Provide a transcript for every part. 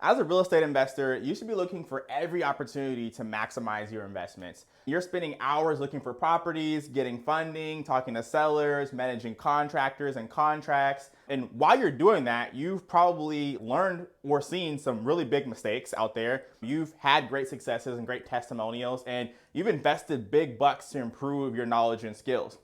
As a real estate investor, you should be looking for every opportunity to maximize your investments. You're spending hours looking for properties, getting funding, talking to sellers, managing contractors and contracts. And while you're doing that, you've probably learned or seen some really big mistakes out there. You've had great successes and great testimonials, and you've invested big bucks to improve your knowledge and skills.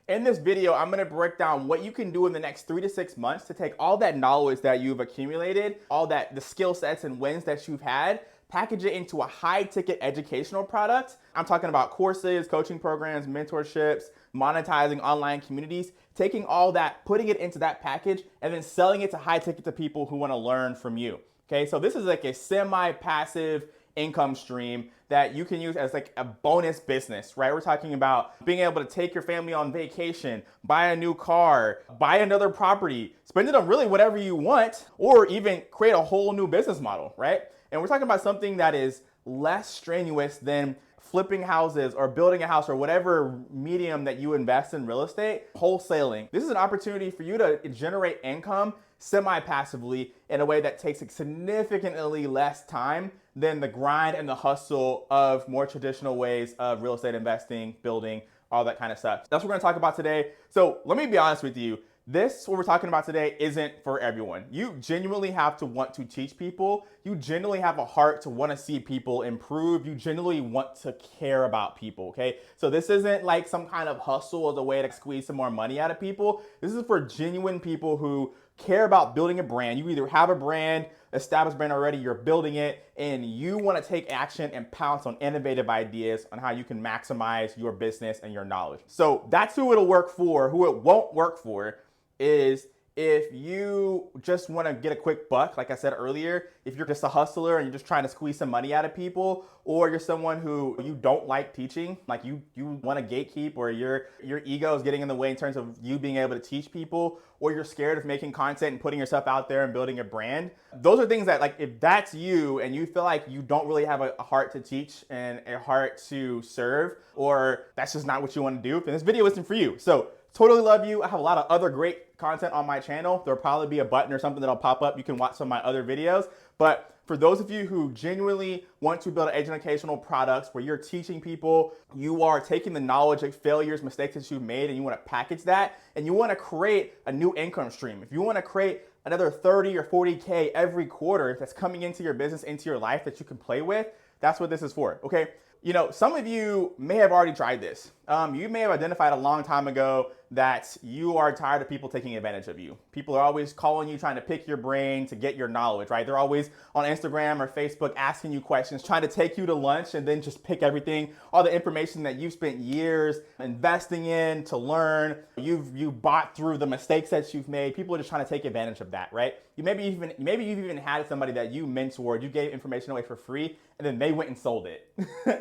In this video, I'm gonna break down what you can do in the next 3 to 6 months to take all that knowledge that you've accumulated, all that the skill sets and wins that you've had, package it into a high ticket educational product. I'm talking about courses, coaching programs, mentorships, monetizing online communities, taking all that, putting it into that package, and then selling it to high ticket to people who wanna learn from you. Okay, so this is like a semi-passive income stream that you can use as like a bonus business, right? We're talking about being able to take your family on vacation, buy a new car, buy another property, spend it on really whatever you want, or even create a whole new business model, right? And we're talking about something that is less strenuous than flipping houses or building a house or whatever medium that you invest in real estate, wholesaling. This is an opportunity for you to generate income semi-passively in a way that takes significantly less time than the grind and the hustle of more traditional ways of real estate investing, building, all that kind of stuff. That's what we're gonna talk about today. So let me be honest with you. What we're talking about today isn't for everyone. You genuinely have to want to teach people. You genuinely have a heart to want to see people improve. You genuinely want to care about people, okay? So this isn't like some kind of hustle as a way to squeeze some more money out of people. This is for genuine people who care about building a brand. You either have a brand, established brand already, you're building it, and you want to take action and pounce on innovative ideas on how you can maximize your business and your knowledge. So that's who it'll work for. Who it won't work for is if you just want to get a quick buck, like I said earlier, if you're just a hustler and you're just trying to squeeze some money out of people, or you're someone who you don't like teaching, like you want to gatekeep, or your ego is getting in the way in terms of you being able to teach people, or you're scared of making content and putting yourself out there and building a brand. Those are things that, like, if that's you and you feel like you don't really have a heart to teach and a heart to serve, or that's just not what you want to do, then this video isn't for you. So totally love you. I have a lot of other great content on my channel. There'll probably be a button or something that'll pop up. You can watch some of my other videos. But for those of you who genuinely want to build educational products where you're teaching people, you are taking the knowledge of failures, mistakes that you've made, and you want to package that, and you want to create a new income stream. If you want to create another 30 or 40K every quarter that's coming into your business, into your life that you can play with, that's what this is for, okay? You know, some of you may have already tried this. You may have identified a long time ago that you are tired of people taking advantage of you. People are always calling you, trying to pick your brain to get your knowledge, right? They're always on Instagram or Facebook asking you questions, trying to take you to lunch and then just pick everything, all the information that you've spent years investing in to learn. You bought through the mistakes that you've made. People are just trying to take advantage of that, right? Maybe you've even had somebody that you mentored, you gave information away for free, and then they went and sold it,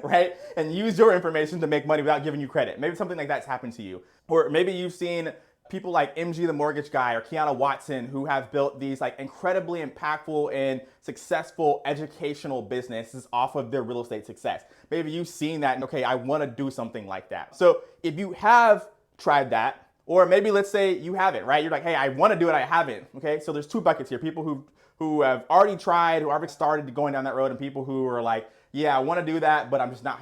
right? And used your information to make money without giving you credit. Maybe something like that's happened to you. Or maybe you've seen people like MG the mortgage guy or Kiana Watson who have built these like incredibly impactful and successful educational businesses off of their real estate success. Maybe you've seen that and okay, I want to do something like that. So if you have tried that, or maybe let's say you haven't, right? You're like, hey, I want to do it, I haven't, okay? So there's two buckets here. People who have already tried, who already started going down that road, and people who are like, yeah, I want to do that, but I'm just not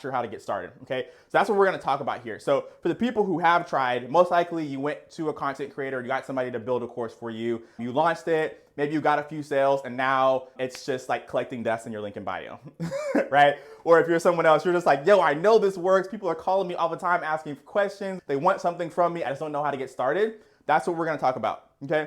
sure how to get started, okay? So that's what we're going to talk about here. So for the people who have tried, most likely you went to a content creator, you got somebody to build a course for you, you launched it, maybe you got a few sales, and now it's just like collecting dust in your link in bio, right? Or if you're someone else, you're just like, yo, I know this works. People are calling me all the time, asking for questions. They want something from me. I just don't know how to get started. That's what we're going to talk about, okay?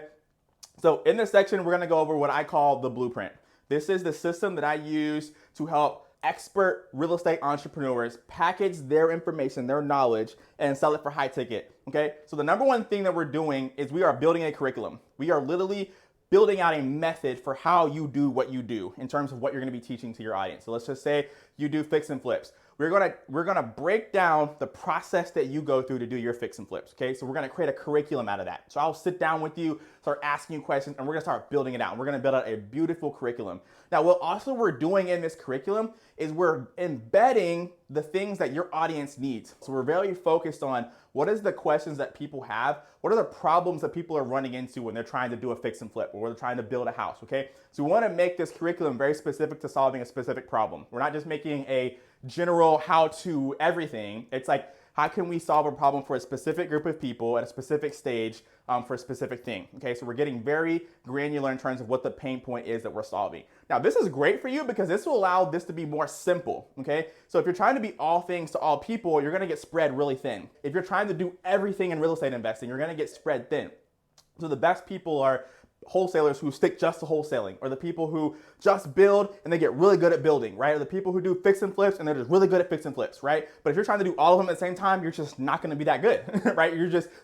So in this section, we're going to go over what I call the blueprint. This is the system that I use to help expert real estate entrepreneurs package their information, their knowledge, and sell it for high ticket, okay? So the number one thing that we're doing is we are building a curriculum. We are literally building out a method for how you do what you do in terms of what you're gonna be teaching to your audience. So let's just say you do fix and flips. we're gonna break down the process that you go through to do your fix and flips. Okay, so we're gonna create a curriculum out of that. So I'll sit down with you, start asking you questions, and we're gonna start building it out. We're gonna build out a beautiful curriculum. Now, what also we're doing in this curriculum is we're embedding the things that your audience needs. So we're very focused on what is the questions that people have, what are the problems that people are running into when they're trying to do a fix and flip or they're trying to build a house, okay? So we wanna make this curriculum very specific to solving a specific problem. We're not just making a general how-to everything. It's like, how can we solve a problem for a specific group of people at a specific stage for a specific thing? Okay, so we're getting very granular in terms of what the pain point is that we're solving. Now, this is great for you because this will allow this to be more simple, okay? So if you're trying to be all things to all people, you're gonna get spread really thin. If you're trying to do everything in real estate investing, you're gonna get spread thin. So the best people are wholesalers who stick just to wholesaling, or the people who just build and they get really good at building, right? Or the people who do fix and flips and they're just really good at fix and flips, right? But if you're trying to do all of them at the same time, you're just not going to be that good, right?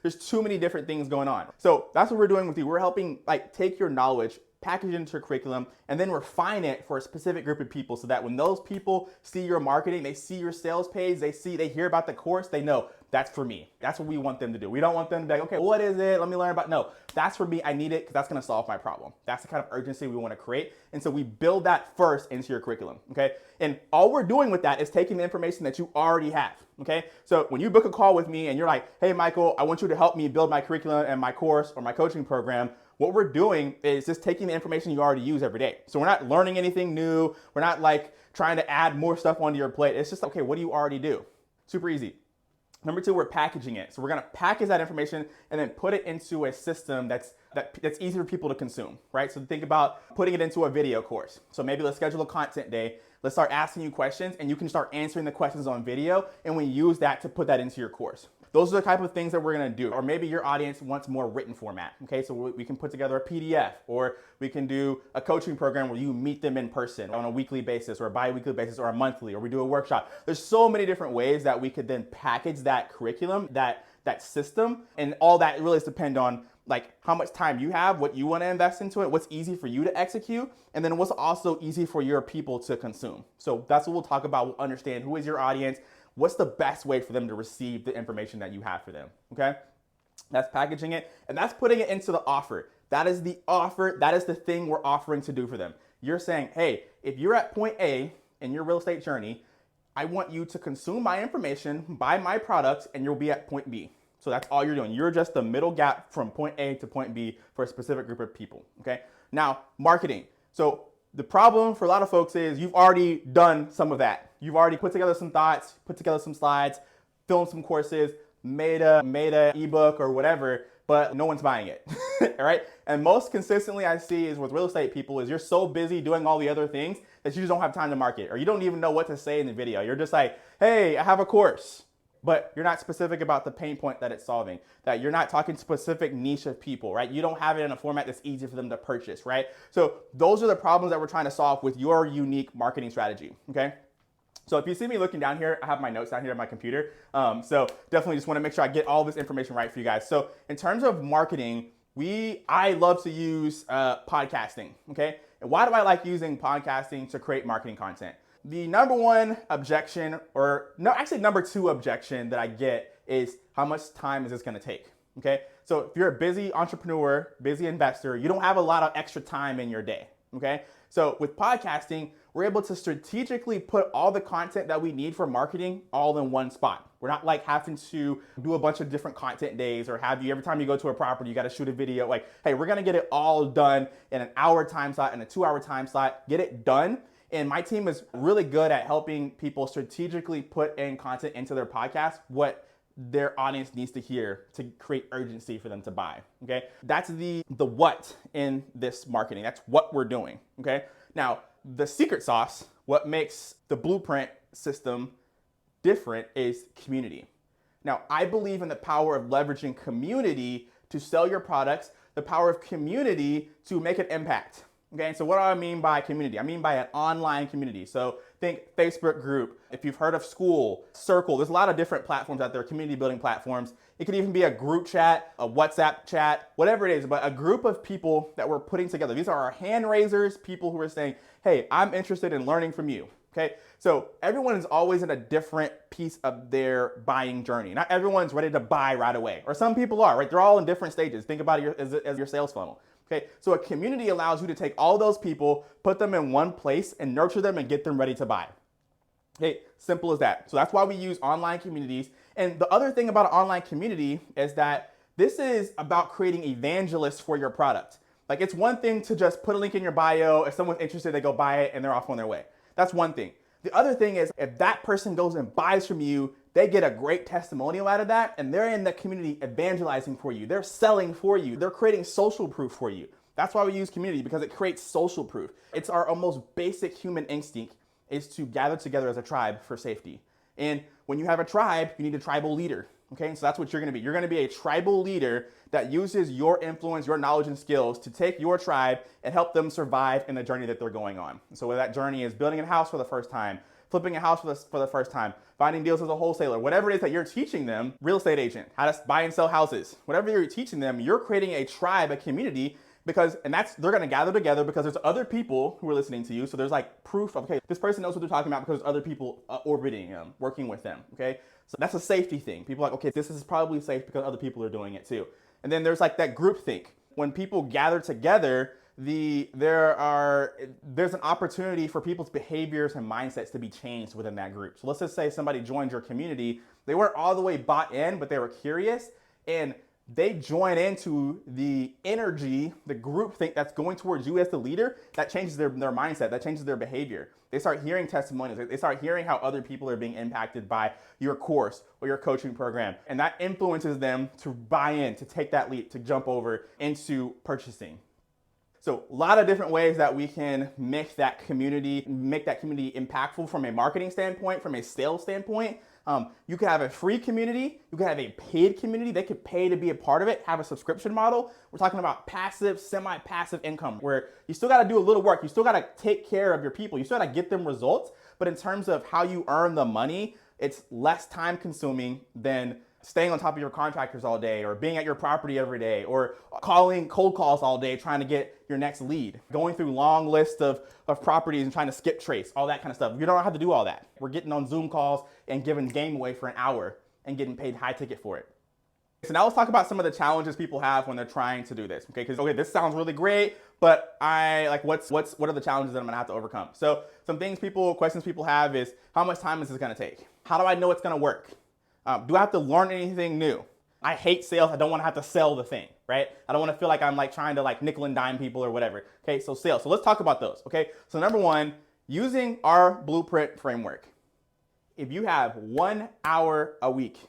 There's too many different things going on. So that's what we're doing with you. We're helping take your knowledge, package it into your curriculum, and then refine it for a specific group of people so that when those people see your marketing, they see your sales page, they hear about the course, they know that's for me. That's what we want them to do. We don't want them to be like, okay, what is it? Let me learn about. No, that's for me. I need it because that's going to solve my problem. That's the kind of urgency we want to create. And so we build that first into your curriculum, okay? And all we're doing with that is taking the information that you already have, okay? So when you book a call with me and you're like, hey, Michael, I want you to help me build my curriculum and my course or my coaching program, what we're doing is just taking the information you already use every day. So we're not learning anything new. We're not trying to add more stuff onto your plate. It's just, okay, what do you already do? Super easy. Number two, we're packaging it. So we're gonna package that information and then put it into a system that's easy for people to consume, right? So think about putting it into a video course. So maybe let's schedule a content day. Let's start asking you questions and you can start answering the questions on video, and we use that to put that into your course. Those are the type of things that we're gonna do. Or maybe your audience wants more written format, okay? So we can put together a PDF, or we can do a coaching program where you meet them in person on a weekly basis or a bi-weekly basis or a monthly, or we do a workshop. There's so many different ways that we could then package that curriculum, that system, and all that really depend on how much time you have, what you want to invest into it, what's easy for you to execute, and then what's also easy for your people to consume. So that's what we'll talk about. We'll understand who is your audience, what's the best way for them to receive the information that you have for them, okay? That's packaging it, and that's putting it into the offer. That is the offer, that is the thing we're offering to do for them. You're saying, hey, if you're at point A in your real estate journey, I want you to consume my information, buy my products, and you'll be at point B. So that's all you're doing. You're just the middle gap from point A to point B for a specific group of people, okay? Now, marketing. So the problem for a lot of folks is you've already done some of that. You've already put together some thoughts, put together some slides, filmed some courses, made a ebook or whatever, but no one's buying it, all right? And most consistently I see is with real estate people is you're so busy doing all the other things that you just don't have time to market, or you don't even know what to say in the video. You're just like, hey, I have a course. But you're not specific about the pain point that it's solving, that you're not talking specific niche of people, right? You don't have it in a format that's easy for them to purchase, right? So those are the problems that we're trying to solve with your unique marketing strategy, okay? So if you see me looking down here, I have my notes down here on my computer. So definitely just want to make sure I get all this information right for you guys. So in terms of marketing, I love to use podcasting, okay? And why do I like using podcasting to create marketing content? The number one objection, or no, actually number two objection that I get is how much time is this gonna take, okay? So if you're a busy entrepreneur, busy investor, you don't have a lot of extra time in your day, okay? So with podcasting, we're able to strategically put all the content that we need for marketing all in one spot. We're not having to do a bunch of different content days or have you, every time you go to a property, you gotta shoot a video. Hey, we're gonna get it all done in an hour time slot and a 2-hour time slot, get it done. And my team is really good at helping people strategically put in content into their podcast, what their audience needs to hear to create urgency for them to buy, okay? That's the what in this marketing. That's what we're doing, okay? Now, the secret sauce, what makes the blueprint system different is community. Now, I believe in the power of leveraging community to sell your products, the power of community to make an impact. Okay, so what do I mean by community? I mean by an online community. So think Facebook group. If you've heard of School, Circle, there's a lot of different platforms out there, community building platforms. It could even be a group chat, a WhatsApp chat, whatever it is, but a group of people that we're putting together. These are our hand raisers, people who are saying, hey, I'm interested in learning from you. Okay, so everyone is always in a different piece of their buying journey. Not everyone's ready to buy right away, or some people are, right? They're all in different stages. Think about it as your sales funnel. Okay, so a community allows you to take all those people, put them in one place, and nurture them and get them ready to buy. Okay, simple as that. So that's why we use online communities. And the other thing about an online community is that this is about creating evangelists for your product. Like, it's one thing to just put a link in your bio. If someone's interested, they go buy it and they're off on their way. That's one thing. The other thing is, if that person goes and buys from you, they get a great testimonial out of that, and they're in the community evangelizing for you. They're selling for you. They're creating social proof for you. That's why we use community, because it creates social proof. It's our almost basic human instinct is to gather together as a tribe for safety. And when you have a tribe, you need a tribal leader. Okay, so that's what you're gonna be. You're gonna be a tribal leader that uses your influence, your knowledge and skills to take your tribe and help them survive in the journey that they're going on. So whether that journey is building a house for the first time, flipping a house for the first time, finding deals as a wholesaler, whatever it is that you're teaching them, real estate agent, how to buy and sell houses, whatever you're teaching them, you're creating a tribe, a community, because they're gonna gather together because there's other people who are listening to you. So there's like proof of, okay, this person knows what they're talking about because there's other people orbiting them, working with them, okay? So that's a safety thing. People are like, okay, this is probably safe because other people are doing it too. And then there's like that group think. When people gather together, there's an opportunity for people's behaviors and mindsets to be changed within that group. So let's just say somebody joined your community. They weren't all the way bought in, but they were curious, and they join into the energy, the group think that's going towards you as the leader. That changes their mindset, that changes their behavior. They start hearing testimonials. They start hearing how other people are being impacted by your course or your coaching program. And that influences them to buy in, to take that leap, to jump over into purchasing. So a lot of different ways that we can make that community impactful from a marketing standpoint, from a sales standpoint. You could have a free community. You could have a paid community. They could pay to be a part of it, have a subscription model. We're talking about passive, semi-passive income, where you still got to do a little work. You still got to take care of your people. You still got to get them results. But in terms of how you earn the money, it's less time consuming than staying on top of your contractors all day, or being at your property every day, or calling cold calls all day trying to get your next lead, going through long lists of properties and trying to skip trace, all that kind of stuff. You don't have to do all that. We're getting on Zoom calls and giving game away for an hour and getting paid high ticket for it. So now let's talk about some of the challenges people have when they're trying to do this. Okay, because this sounds really great, but what are the challenges that I'm gonna have to overcome? So some questions people have is, how much time is this gonna take? How do I know it's gonna work? Do I have to learn anything new? I hate sales. I don't want to have to sell the thing, right? I don't want to feel like I'm like trying to like nickel and dime people or whatever. Okay, so sales. So let's talk about those. Okay, so number one, using our blueprint framework. If you have 1 hour a week,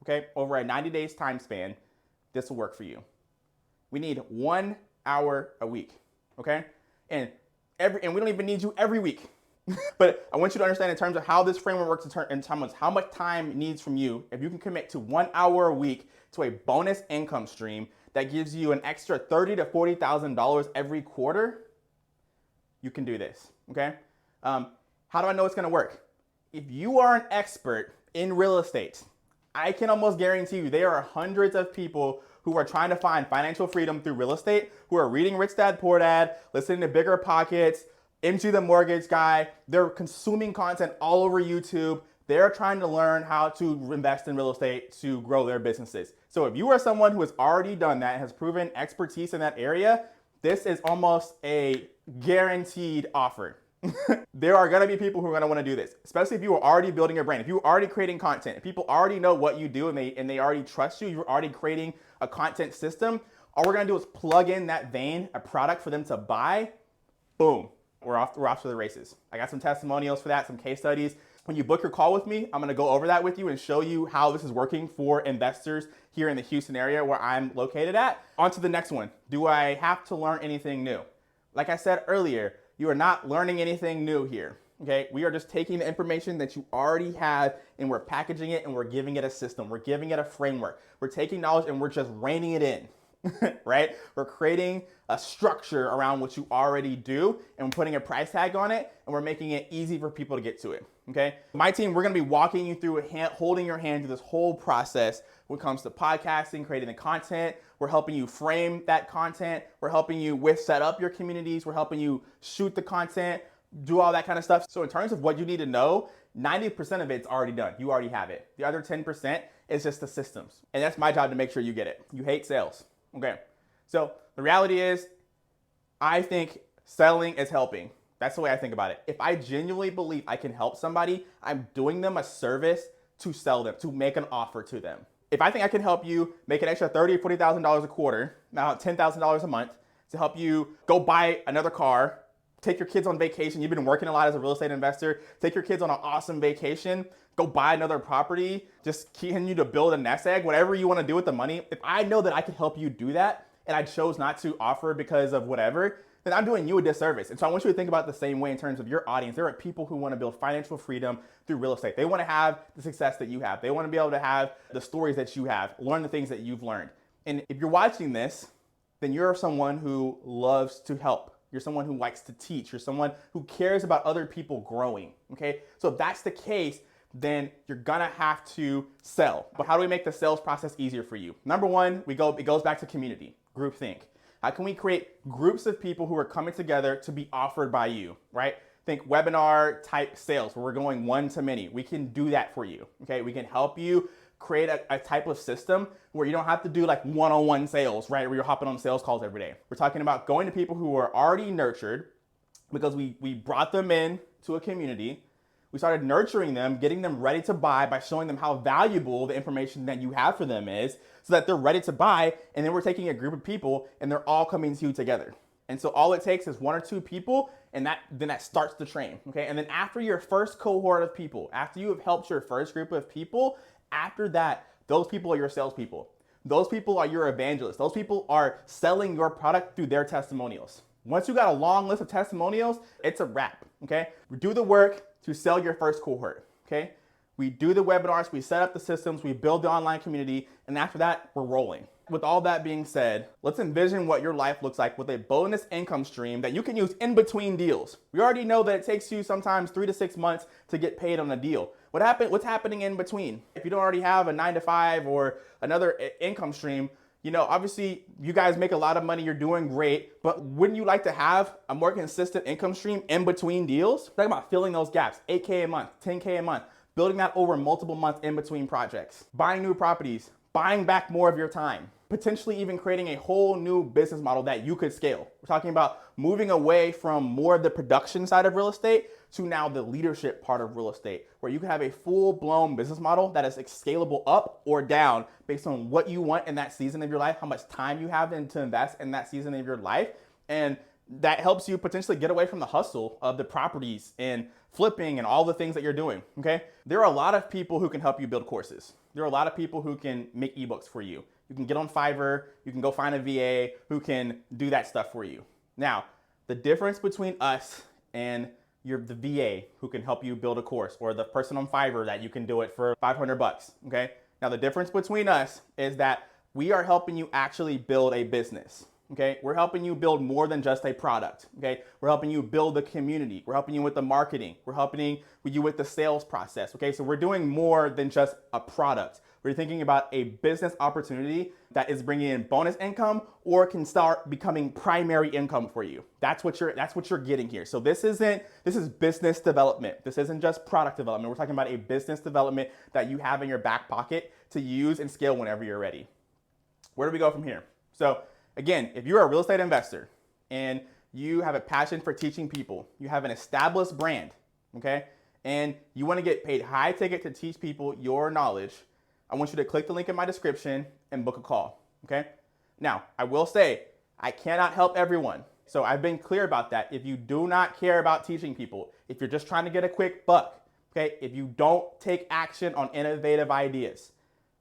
okay, over a 90 days time span, this will work for you. We need 1 hour a week, okay? And we don't even need you every week. But I want you to understand in terms of how this framework works in terms of how much time it needs from you. If you can commit to 1 hour a week to a bonus income stream that gives you an extra $30,000 to $40,000 every quarter, you can do this, okay? How do I know it's gonna work? If you are an expert in real estate, I can almost guarantee you there are hundreds of people who are trying to find financial freedom through real estate, who are reading Rich Dad Poor Dad, listening to Bigger Pockets, Into the Mortgage Guy. They're consuming content all over YouTube. They're trying to learn how to invest in real estate to grow their businesses. So if you are someone who has already done that, has proven expertise in that area, this is almost a guaranteed offer. There are gonna be people who are gonna wanna do this, especially if you are already building your brand, if you're already creating content, if people already know what you do and they already trust you, you're already creating a content system. All we're gonna do is plug in that vein, a product for them to buy, boom. We're off to the races. I got some testimonials for that, some case studies. When you book your call with me, I'm gonna go over that with you and show you how this is working for investors here in the Houston area where I'm located at. On to the next one. Do I have to learn anything new? Like I said earlier, you are not learning anything new here, okay? We are just taking the information that you already have and we're packaging it and we're giving it a system. We're giving it a framework. We're taking knowledge and we're just reining it in. Right? We're creating a structure around what you already do and we're putting a price tag on it and we're making it easy for people to get to it, okay? My team, we're gonna be walking you through holding your hand through this whole process when it comes to podcasting, creating the content. We're helping you frame that content. We're helping you set up your communities. We're helping you shoot the content. do all that kind of stuff. So in terms of what you need to know, 90% of it's already done. You already have it. The other 10% is just the systems. And that's my job to make sure you get it. You hate sales. Okay. So the reality is, I think selling is helping. That's the way I think about it. If I genuinely believe I can help somebody, I'm doing them a service to sell them, to make an offer to them. If I think I can help you make an extra $30,000 or $40,000 a quarter, now $10,000 a month, to help you go buy another car, take your kids on vacation. You've been working a lot as a real estate investor. Take your kids on an awesome vacation. Go buy another property. Just continue to build a nest egg. Whatever you want to do with the money. If I know that I can help you do that, and I chose not to offer because of whatever, then I'm doing you a disservice. And so I want you to think about it the same way in terms of your audience. There are people who want to build financial freedom through real estate. They want to have the success that you have. They want to be able to have the stories that you have, learn the things that you've learned. And if you're watching this, then you're someone who loves to help. You're someone who likes to teach. You're someone who cares about other people growing, okay? So if that's the case, then you're gonna have to sell. But how do we make the sales process easier for you? Number one, it goes back to community, groupthink. How can we create groups of people who are coming together to be offered by you, right? Think webinar type sales where we're going one to many. We can do that for you, okay? We can help you create a type of system where you don't have to do like one-on-one sales, right? Where you're hopping on sales calls every day. We're talking about going to people who are already nurtured because we brought them in to a community. We started nurturing them, getting them ready to buy by showing them how valuable the information that you have for them is so that they're ready to buy. And then we're taking a group of people and they're all coming to you together. And so all it takes is one or two people and then that starts the train, okay? And then after your first cohort of people, after you have helped your first group of people, after that, those people are your salespeople. Those people are your evangelists. Those people are selling your product through their testimonials. Once you got a long list of testimonials, it's a wrap, okay? We do the work to sell your first cohort, okay? We do the webinars, we set up the systems, we build the online community, and after that, we're rolling. With all that being said, let's envision what your life looks like with a bonus income stream that you can use in between deals. We already know that it takes you sometimes 3 to 6 months to get paid on a deal. What's happening in between? If you don't already have a 9-to-5 or another income stream, you know, obviously you guys make a lot of money, you're doing great, but wouldn't you like to have a more consistent income stream in between deals? Talking about filling those gaps, 8K a month, 10K a month, building that over multiple months in between projects, buying new properties, buying back more of your time, potentially even creating a whole new business model that you could scale. We're talking about moving away from more of the production side of real estate to now the leadership part of real estate, where you can have a full-blown business model that is scalable up or down based on what you want in that season of your life, how much time you have to invest in that season of your life. And that helps you potentially get away from the hustle of the properties and flipping and all the things that you're doing, okay? There are a lot of people who can help you build courses. There are a lot of people who can make ebooks for you. You can get on Fivrr, you can go find a VA who can do that stuff for you. Now, the difference between us and the VA who can help you build a course, or the person on Fivrr that you can do it for $500, okay? Now, the difference between us is that we are helping you actually build a business, okay? We're helping you build more than just a product, okay? We're helping you build the community. We're helping you with the marketing. We're helping you with the sales process, okay? So we're doing more than just a product. We're thinking about a business opportunity that is bringing in bonus income or can start becoming primary income for you. That's what you're getting here. So this is business development. This isn't just product development. We're talking about a business development that you have in your back pocket to use and scale whenever you're ready. Where do we go from here? So again, if you're a real estate investor and you have a passion for teaching people, you have an established brand, okay? And you want to get paid high ticket to teach people your knowledge, I want you to click the link in my description and book a call, okay? Now, I will say, I cannot help everyone. So I've been clear about that. If you do not care about teaching people, if you're just trying to get a quick buck, okay? If you don't take action on innovative ideas,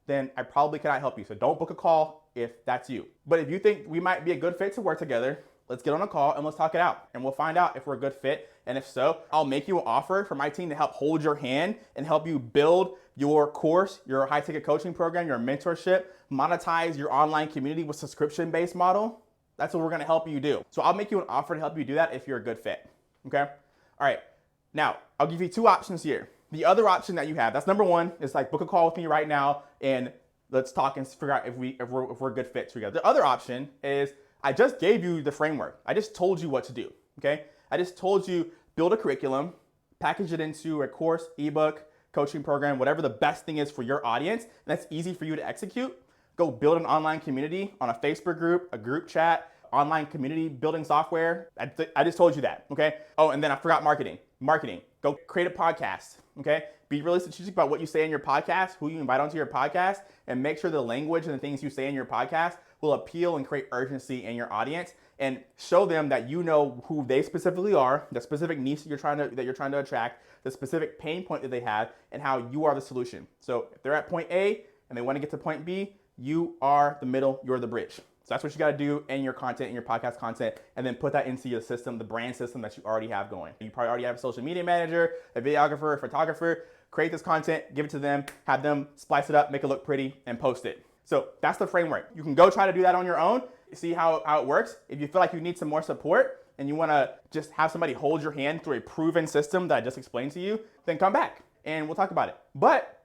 then I probably cannot help you. So don't book a call if that's you. But if you think we might be a good fit to work together, let's get on a call and let's talk it out. And we'll find out if we're a good fit. And if so, I'll make you an offer for my team to help hold your hand and help you build your course, your high ticket coaching program, your mentorship, monetize your online community with subscription-based model. That's what we're gonna help you do. So I'll make you an offer to help you do that if you're a good fit, okay? All right, now I'll give you two options here. The other option that you have, that's number one, is like book a call with me right now and let's talk and figure out if we're a good fit together. The other option is I just gave you the framework. I just told you what to do, okay? I just told you build a curriculum, package it into a course, ebook, coaching program, whatever the best thing is for your audience, and that's easy for you to execute. Go build an online community on a Facebook group, a group chat, online community building software. I just told you that, okay? Oh, and then I forgot marketing. Marketing. Go create a podcast, okay? Be really strategic about what you say in your podcast, who you invite onto your podcast, and make sure the language and the things you say in your podcast will appeal and create urgency in your audience, and show them that you know who they specifically are, the specific niche that you're trying to attract, the specific pain point that they have, and how you are the solution. So if they're at point A and they want to get to point B, you are the middle, you're the bridge. So that's what you got to do in your content, in your podcast content, and then put that into your system, the brand system that you already have going. You probably already have a social media manager, a videographer, a photographer. Create this content, give it to them, have them splice it up, make it look pretty, and post it. So that's the framework. You can go try to do that on your own, see how it works. If you feel like you need some more support and you want to just have somebody hold your hand through a proven system that I just explained to you, then come back and we'll talk about it. But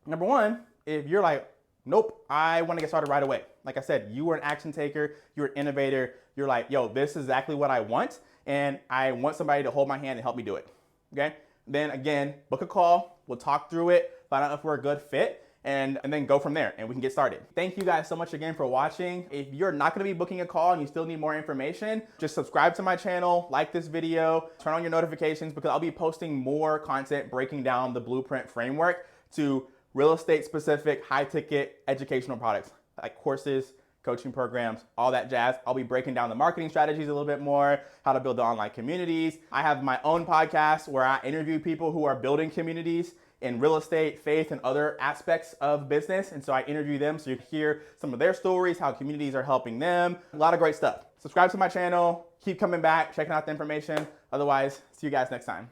number one, if you're like, nope, I want to get started right away. Like I said, you are an action taker, you're an innovator. You're like, yo, this is exactly what I want, and I want somebody to hold my hand and help me do it, okay? Then again, book a call, we'll talk through it, find out if we're a good fit, and then go from there, and we can get started. Thank you guys so much again for watching. If you're not gonna be booking a call and you still need more information, just subscribe to my channel, like this video, turn on your notifications, because I'll be posting more content breaking down the blueprint framework to real estate specific, high ticket educational products like courses, coaching programs, all that jazz. I'll be breaking down the marketing strategies a little bit more, how to build the online communities. I have my own podcast where I interview people who are building communities in real estate, faith, and other aspects of business. And so I interview them so you can hear some of their stories, how communities are helping them. A lot of great stuff. Subscribe to my channel, keep coming back, checking out the information. Otherwise, see you guys next time.